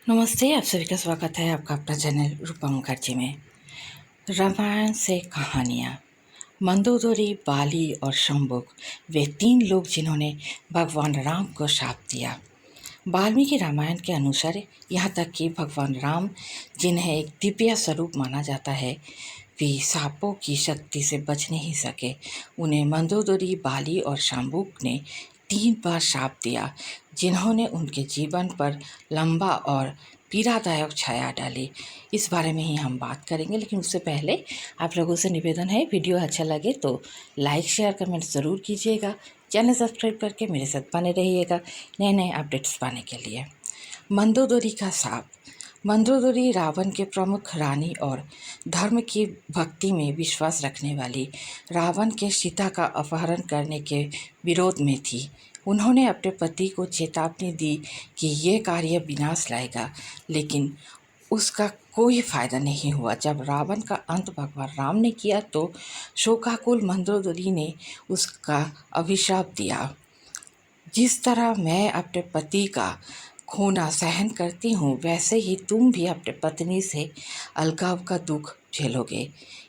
नमस्ते, आप सभी का स्वागत है आपका अपना चैनल रूपा मुखर्जी में। रामायण से कहानियाँ। मंदोदरी, बाली और शंबुक वे 3 लोग जिन्होंने भगवान राम को शाप दिया। वाल्मीकि रामायण के अनुसार यहाँ तक कि भगवान राम, जिन्हें एक दिव्य स्वरूप माना जाता है, वे सांपों की शक्ति से बच नहीं सके। उन्हें मंदोदरी, बाली और शाम्बुक ने 3 बार शाप दिया, जिन्होंने उनके जीवन पर लंबा और पीड़ादायक छाया डाली। इस बारे में ही हम बात करेंगे, लेकिन उससे पहले आप लोगों से निवेदन है, वीडियो अच्छा लगे तो लाइक, शेयर, कमेंट ज़रूर कीजिएगा। चैनल सब्सक्राइब करके मेरे साथ बने रहिएगा नए नए अपडेट्स पाने के लिए। मंदोदरी का शाप। मंदोदरी रावण के प्रमुख रानी और धर्म की भक्ति में विश्वास रखने वाली रावण के सीता का अपहरण करने के विरोध में थी। उन्होंने अपने पति को चेतावनी दी कि ये कार्य विनाश लाएगा, लेकिन उसका कोई फायदा नहीं हुआ। जब रावण का अंत भगवान राम ने किया तो शोकाकुल मंदोदरी ने उसका अभिशाप दिया। जिस तरह मैं अपने पति का खोना सहन करती हूँ, वैसे ही तुम भी अपने पत्नी से अलगाव का दुख झेलोगे।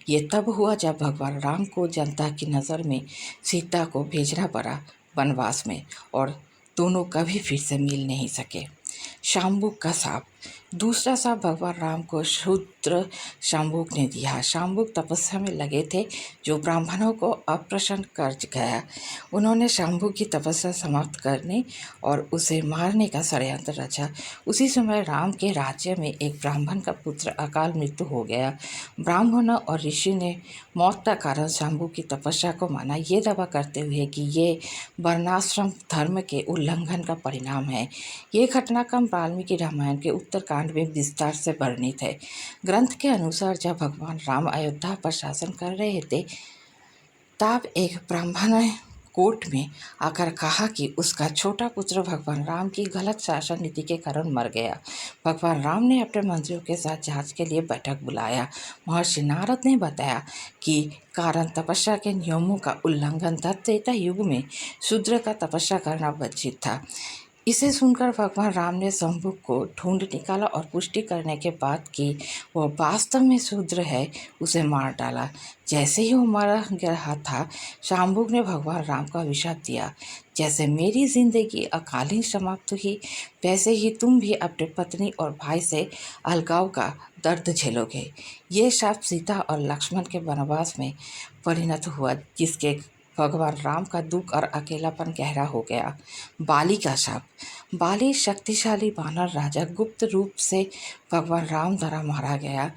ये तब हुआ जब भगवान राम को जनता की नज़र में सीता को भेजना पड़ा वनवास में, और दोनों कभी फिर से मिल नहीं सके। शाम्बुक का शाप। दूसरा शाप भगवान राम को शूद्र शाम्बुक ने दिया। शाम्बुक तपस्या में लगे थे, जो ब्राह्मणों को अप्रसन्न कर गया। उन्होंने शाम्बुक की तपस्या समाप्त करने और उसे मारने का षड्यंत्र रचा। उसी समय राम के राज्य में एक ब्राह्मण का पुत्र अकाल मृत्यु हो गया। ब्राह्मणों और ऋषि ने मौत का कारण शाम्बुक की तपस्या को माना, ये दावा करते हुए कि ये वर्णाश्रम धर्म के उल्लंघन का परिणाम है। ये घटनाक्रम वाल्मीकि रामायण के उत्तरकांड में विस्तार से वर्णित है। ग्रंथ के अनुसार जब भगवान राम अयोध्या पर शासन कर रहे थे, तब एक ब्राह्मण ने कोर्ट में आकर कहा कि उसका छोटा पुत्र भगवान राम की गलत शासन नीति के कारण मर गया। भगवान राम ने अपने मंत्रियों के साथ जांच के लिए बैठक बुलाया। महर्षि नारद ने बताया कि कारण तपस्या के नियमों का उल्लंघन था। त्रेता युग में शूद्र का तपस्या करना वर्जित था। इसे सुनकर भगवान राम ने शंभुक को ढूंढ निकाला और पुष्टि करने के बाद कि वह वास्तव में शूद्र है, उसे मार डाला। जैसे ही वो मर रहा था, शाम्बुक ने भगवान राम का अभिशाप दिया, जैसे मेरी जिंदगी अकाली समाप्त हुई, वैसे ही तुम भी अपने पत्नी और भाई से अलगाव का दर्द झेलोगे। ये शाप सीता और लक्ष्मण के वनवास में परिणत हुआ, जिसके भगवान राम का दुख और अकेलापन गहरा हो गया। बाली का शाप। बाली शक्तिशाली वानर राजा गुप्त रूप से भगवान राम द्वारा मारा गया,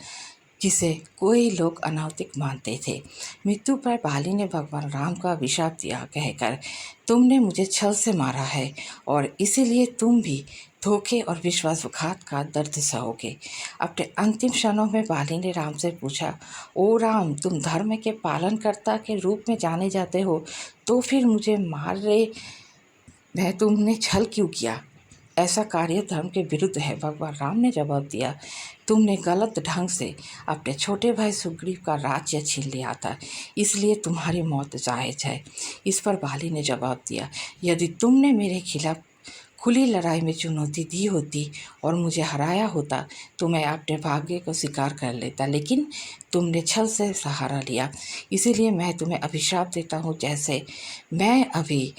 जिसे कोई लोग अनैतिक मानते थे। मृत्यु पर बाली ने भगवान राम का अभिशाप दिया, कहकर तुमने मुझे छल से मारा है और इसीलिए तुम भी धोखे और विश्वासघात का दर्द सहोगे। अपने अंतिम क्षणों में बाली ने राम से पूछा, ओ राम, तुम धर्म के पालनकर्ता के रूप में जाने जाते हो, तो फिर मुझे मार रहे वह तुमने छल क्यों किया? ऐसा कार्य धर्म के विरुद्ध है। भगवान राम ने जवाब दिया, तुमने गलत ढंग से अपने छोटे भाई सुग्रीव का राज्य छीन लिया था, इसलिए तुम्हारी मौत जायज है। इस पर बाली ने जवाब दिया, यदि तुमने मेरे खिलाफ खुली लड़ाई में चुनौती दी होती और मुझे हराया होता तो मैं अपने भाग्य को स्वीकार कर लेता, लेकिन तुमने छल से सहारा लिया, इसीलिए मैं तुम्हें अभिशाप देता हूँ। जैसे मैं अभी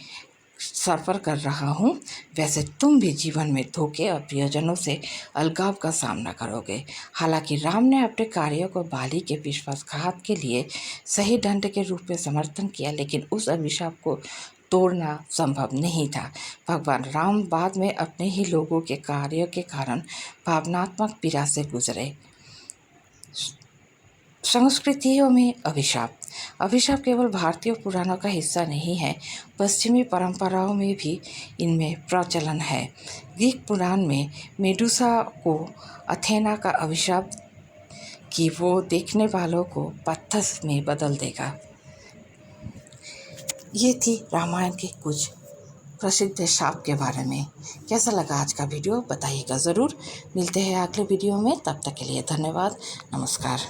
सफ़र कर रहा हूँ, वैसे तुम भी जीवन में धोखे और प्रियजनों से अलगाव का सामना करोगे। हालांकि राम ने अपने कार्यों को बाली के विश्वासघात के लिए सही दंड के रूप में समर्थन किया, लेकिन उस अभिशाप को तोड़ना संभव नहीं था। भगवान राम बाद में अपने ही लोगों के कार्यों के कारण भावनात्मक पीड़ा से गुजरे। संस्कृतियों में अभिशाप। अभिशाप केवल भारतीय पुराणों का हिस्सा नहीं है, पश्चिमी परंपराओं में भी इनमें प्रचलन है। ग्रीक पुराण में मेडुसा को अथेना का अभिशाप कि वो देखने वालों को पत्थर में बदल देगा। ये थी रामायण के कुछ प्रसिद्ध शाप के बारे में। कैसा लगा आज का वीडियो बताइएगा ज़रूर। मिलते हैं अगले वीडियो में, तब तक के लिए धन्यवाद। नमस्कार।